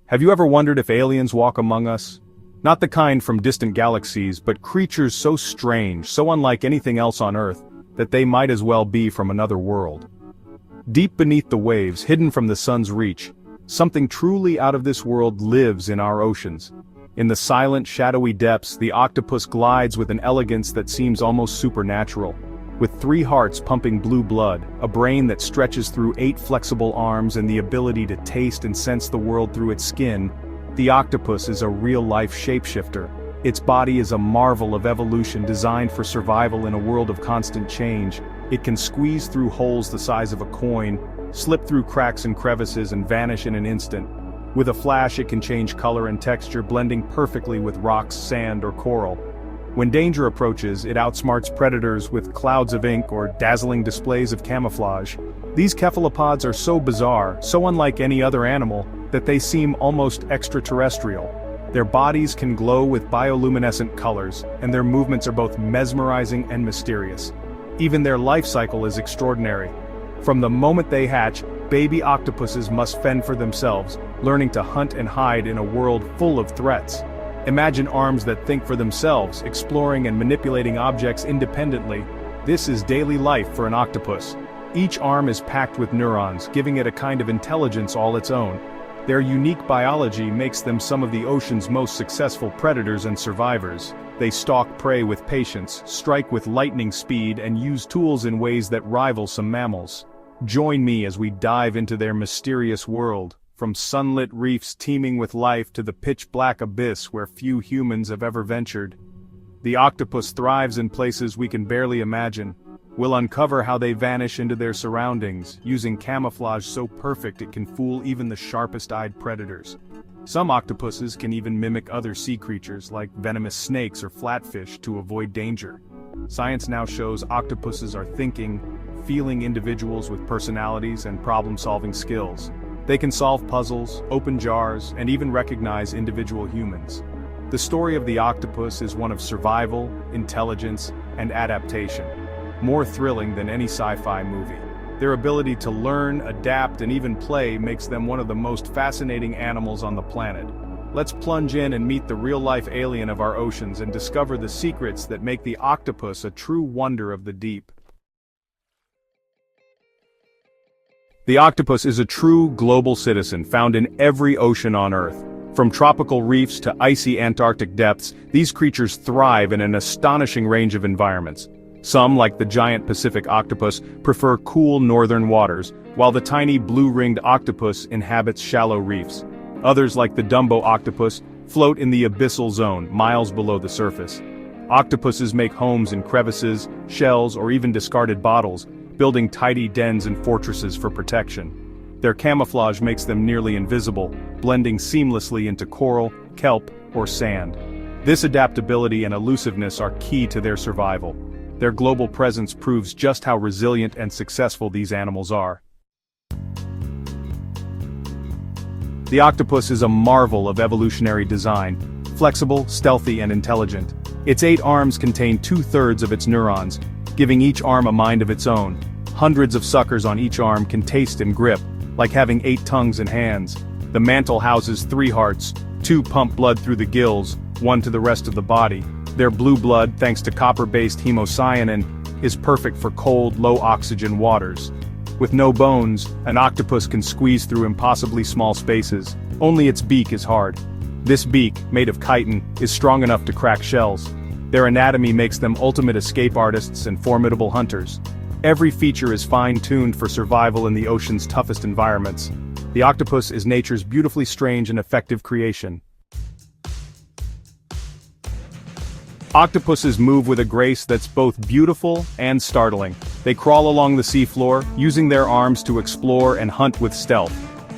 Have you ever wondered if aliens walk among us? Not the kind from distant galaxies, but creatures so strange, so unlike anything else on Earth, that they might as well be from another world. Deep beneath the waves, hidden from the sun's reach, something truly out of this world lives in our oceans. In the silent, shadowy depths, the octopus glides with an elegance that seems almost supernatural. With 3 hearts pumping blue blood, a brain that stretches through 8 flexible arms and the ability to taste and sense the world through its skin, the octopus is a real-life shapeshifter. Its body is a marvel of evolution designed for survival in a world of constant change. It can squeeze through holes the size of a coin, slip through cracks and crevices and vanish in an instant. With a flash, it can change color and texture, blending perfectly with rocks, sand, or coral. When danger approaches, it outsmarts predators with clouds of ink or dazzling displays of camouflage. These cephalopods are so bizarre, so unlike any other animal, that they seem almost extraterrestrial. Their bodies can glow with bioluminescent colors, and their movements are both mesmerizing and mysterious. Even their life cycle is extraordinary. From the moment they hatch, baby octopuses must fend for themselves, learning to hunt and hide in a world full of threats. Imagine arms that think for themselves, exploring and manipulating objects independently. This is daily life for an octopus. Each arm is packed with neurons, giving it a kind of intelligence all its own. Their unique biology makes them some of the ocean's most successful predators and survivors. They stalk prey with patience, strike with lightning speed, and use tools in ways that rival some mammals. Join me as we dive into their mysterious world, from sunlit reefs teeming with life to the pitch-black abyss where few humans have ever ventured. The octopus thrives in places we can barely imagine. We'll uncover how they vanish into their surroundings, using camouflage so perfect it can fool even the sharpest-eyed predators. Some octopuses can even mimic other sea creatures like venomous snakes or flatfish to avoid danger. Science now shows octopuses are thinking, feeling individuals with personalities and problem-solving skills. They can solve puzzles, open jars, and even recognize individual humans. The story of the octopus is one of survival, intelligence, and adaptation. More thrilling than any sci-fi movie. Their ability to learn, adapt, and even play makes them one of the most fascinating animals on the planet. Let's plunge in and meet the real-life alien of our oceans and discover the secrets that make the octopus a true wonder of the deep. The octopus is a true global citizen found in every ocean on Earth. From tropical reefs to icy Antarctic depths, these creatures thrive in an astonishing range of environments. Some, like the giant Pacific octopus, prefer cool northern waters, while the tiny blue-ringed octopus inhabits shallow reefs. Others, like the Dumbo octopus, float in the abyssal zone, miles below the surface. Octopuses make homes in crevices, shells, or even discarded bottles, building tidy dens and fortresses for protection. Their camouflage makes them nearly invisible, blending seamlessly into coral, kelp, or sand. This adaptability and elusiveness are key to their survival. Their global presence proves just how resilient and successful these animals are. The octopus is a marvel of evolutionary design, flexible, stealthy, and intelligent. Its 8 arms contain 2/3 of its neurons, giving each arm a mind of its own. Hundreds of suckers on each arm can taste and grip, like having 8 tongues and hands. The mantle houses 3 hearts, 2 pump blood through the gills, 1 to the rest of the body. Their blue blood, thanks to copper-based hemocyanin, is perfect for cold, low-oxygen waters. With no bones, an octopus can squeeze through impossibly small spaces. Only its beak is hard. This beak, made of chitin, is strong enough to crack shells. Their anatomy makes them ultimate escape artists and formidable hunters. Every feature is fine-tuned for survival in the ocean's toughest environments. The octopus is nature's beautifully strange and effective creation. Octopuses move with a grace that's both beautiful and startling. They crawl along the seafloor, using their arms to explore and hunt with stealth.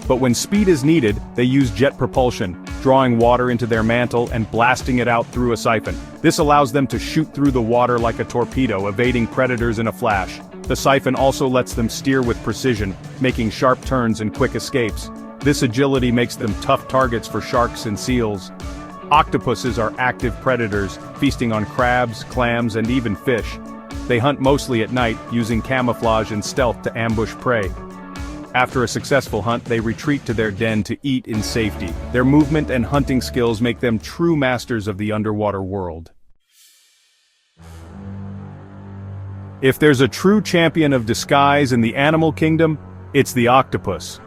But when speed is needed, they use jet propulsion, drawing water into their mantle and blasting it out through a siphon. This allows them to shoot through the water like a torpedo, evading predators in a flash. The siphon also lets them steer with precision, making sharp turns and quick escapes. This agility makes them tough targets for sharks and seals. Octopuses are active predators, feasting on crabs, clams, and even fish. They hunt mostly at night, using camouflage and stealth to ambush prey. After a successful hunt, they retreat to their den to eat in safety. Their movement and hunting skills make them true masters of the underwater world. If there's a true champion of disguise in the animal kingdom, it's the octopus.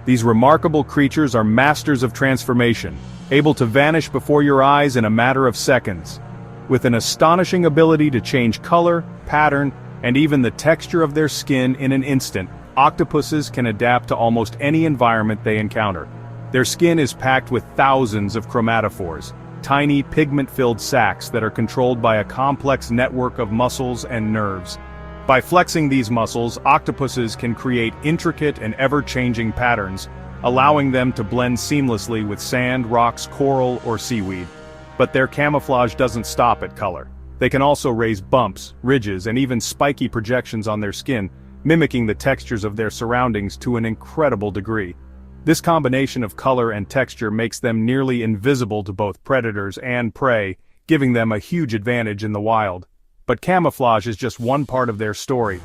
These remarkable creatures are masters of transformation, able to vanish before your eyes in a matter of seconds. With an astonishing ability to change color, pattern, and even the texture of their skin in an instant, octopuses can adapt to almost any environment they encounter. Their skin is packed with thousands of chromatophores, tiny pigment-filled sacs that are controlled by a complex network of muscles and nerves. By flexing these muscles, octopuses can create intricate and ever-changing patterns, allowing them to blend seamlessly with sand, rocks, coral, or seaweed. But their camouflage doesn't stop at color. They can also raise bumps, ridges, and even spiky projections on their skin, mimicking the textures of their surroundings to an incredible degree. This combination of color and texture makes them nearly invisible to both predators and prey, giving them a huge advantage in the wild. But camouflage is just one part of their story.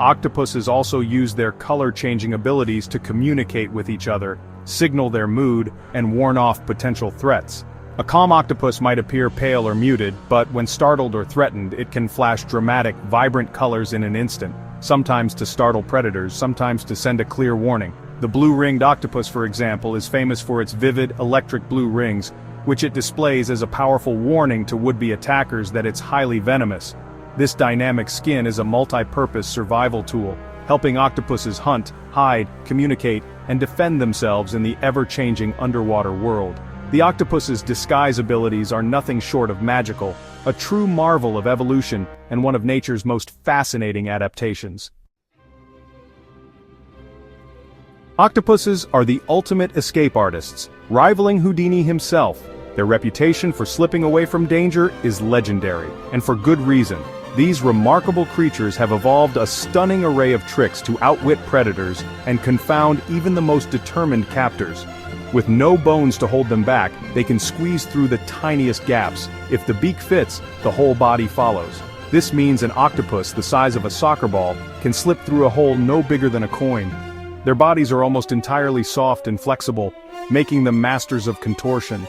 Octopuses also use their color-changing abilities to communicate with each other, signal their mood, and warn off potential threats. A calm octopus might appear pale or muted, but when startled or threatened, it can flash dramatic, vibrant colors in an instant, sometimes to startle predators, sometimes to send a clear warning. The blue-ringed octopus, for example, is famous for its vivid, electric blue rings, which it displays as a powerful warning to would-be attackers that it's highly venomous. This dynamic skin is a multi-purpose survival tool, helping octopuses hunt, hide, communicate, and defend themselves in the ever-changing underwater world. The octopus's disguise abilities are nothing short of magical, a true marvel of evolution and one of nature's most fascinating adaptations. Octopuses are the ultimate escape artists, rivaling Houdini himself. Their reputation for slipping away from danger is legendary, and for good reason. These remarkable creatures have evolved a stunning array of tricks to outwit predators and confound even the most determined captors. With no bones to hold them back, they can squeeze through the tiniest gaps. If the beak fits, the whole body follows. This means an octopus the size of a soccer ball can slip through a hole no bigger than a coin. Their bodies are almost entirely soft and flexible, making them masters of contortion.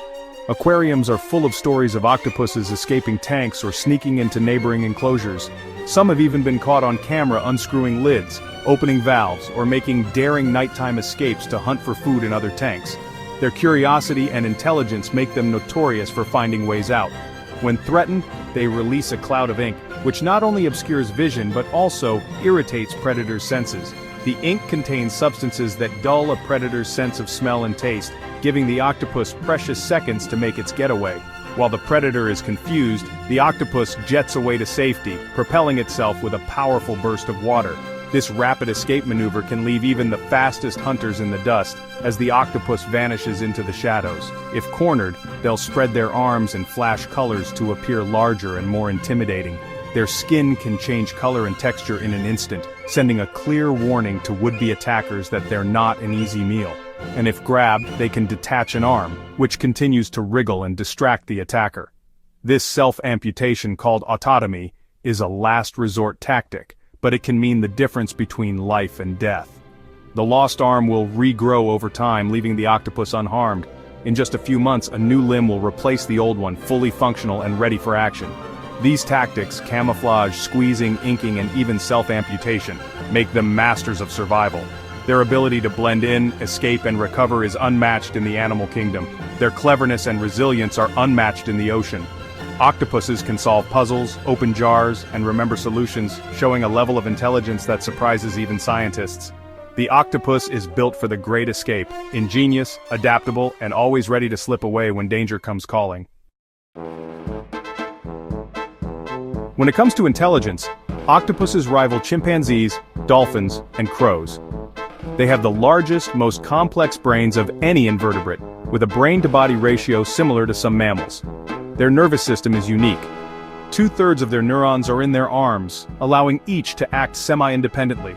Aquariums are full of stories of octopuses escaping tanks or sneaking into neighboring enclosures. Some have even been caught on camera unscrewing lids, opening valves, or making daring nighttime escapes to hunt for food in other tanks. Their curiosity and intelligence make them notorious for finding ways out. When threatened, they release a cloud of ink, which not only obscures vision but also irritates predators' senses. The ink contains substances that dull a predator's sense of smell and taste, giving the octopus precious seconds to make its getaway. While the predator is confused, the octopus jets away to safety, propelling itself with a powerful burst of water. This rapid escape maneuver can leave even the fastest hunters in the dust, as the octopus vanishes into the shadows. If cornered, they'll spread their arms and flash colors to appear larger and more intimidating. Their skin can change color and texture in an instant, sending a clear warning to would-be attackers that they're not an easy meal. And if grabbed, they can detach an arm, which continues to wriggle and distract the attacker. This self-amputation, called autotomy, is a last resort tactic, but it can mean the difference between life and death. The lost arm will regrow over time, leaving the octopus unharmed. In just a few months, a new limb will replace the old one, fully functional and ready for action. These tactics, camouflage, squeezing, inking, and even self-amputation, make them masters of survival. Their ability to blend in, escape, and recover is unmatched in the animal kingdom. Their cleverness and resilience are unmatched in the ocean. Octopuses can solve puzzles, open jars, and remember solutions, showing a level of intelligence that surprises even scientists. The octopus is built for the great escape, ingenious, adaptable, and always ready to slip away when danger comes calling. When it comes to intelligence, octopuses rival chimpanzees, dolphins, and crows. They have the largest, most complex brains of any invertebrate, with a brain-to-body ratio similar to some mammals. Their nervous system is unique. 2/3 of their neurons are in their arms, allowing each to act semi-independently.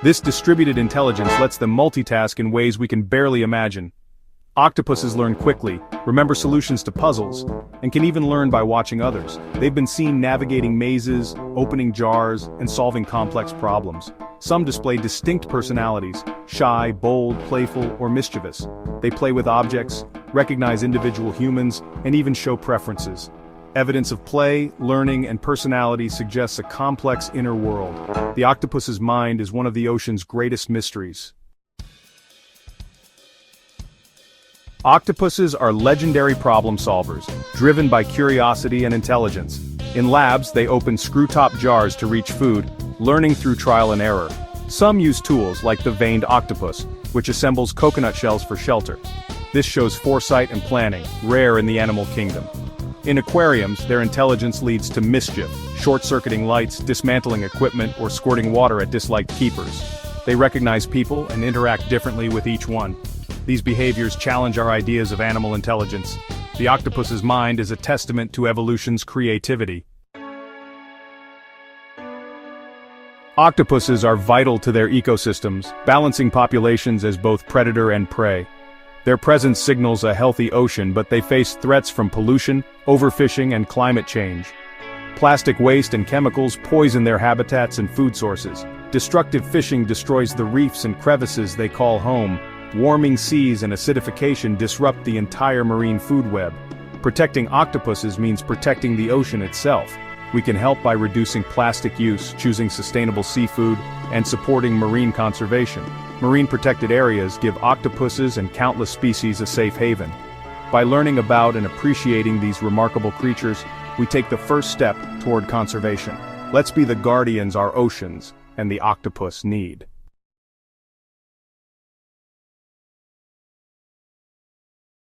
This distributed intelligence lets them multitask in ways we can barely imagine. Octopuses learn quickly, remember solutions to puzzles, and can even learn by watching others. They've been seen navigating mazes, opening jars, and solving complex problems. Some display distinct personalities: shy, bold, playful, or mischievous. They play with objects, recognize individual humans, and even show preferences. Evidence of play, learning, and personality suggests a complex inner world. The octopus's mind is one of the ocean's greatest mysteries. Octopuses are legendary problem solvers, driven by curiosity and intelligence. In labs, they open screw-top jars to reach food, learning through trial and error. Some use tools like the veined octopus, which assembles coconut shells for shelter. This shows foresight and planning, rare in the animal kingdom. In aquariums, their intelligence leads to mischief, short-circuiting lights, dismantling equipment, or squirting water at disliked keepers. They recognize people and interact differently with each one. These behaviors challenge our ideas of animal intelligence. The octopus's mind is a testament to evolution's creativity. Octopuses are vital to their ecosystems, balancing populations as both predator and prey. Their presence signals a healthy ocean, but they face threats from pollution, overfishing, and climate change. Plastic waste and chemicals poison their habitats and food sources. Destructive fishing destroys the reefs and crevices they call home. Warming seas and acidification disrupt the entire marine food web. Protecting octopuses means protecting the ocean itself. We can help by reducing plastic use, choosing sustainable seafood, and supporting marine conservation. Marine protected areas give octopuses and countless species a safe haven. By learning about and appreciating these remarkable creatures, we take the first step toward conservation. Let's be the guardians our oceans and the octopus need.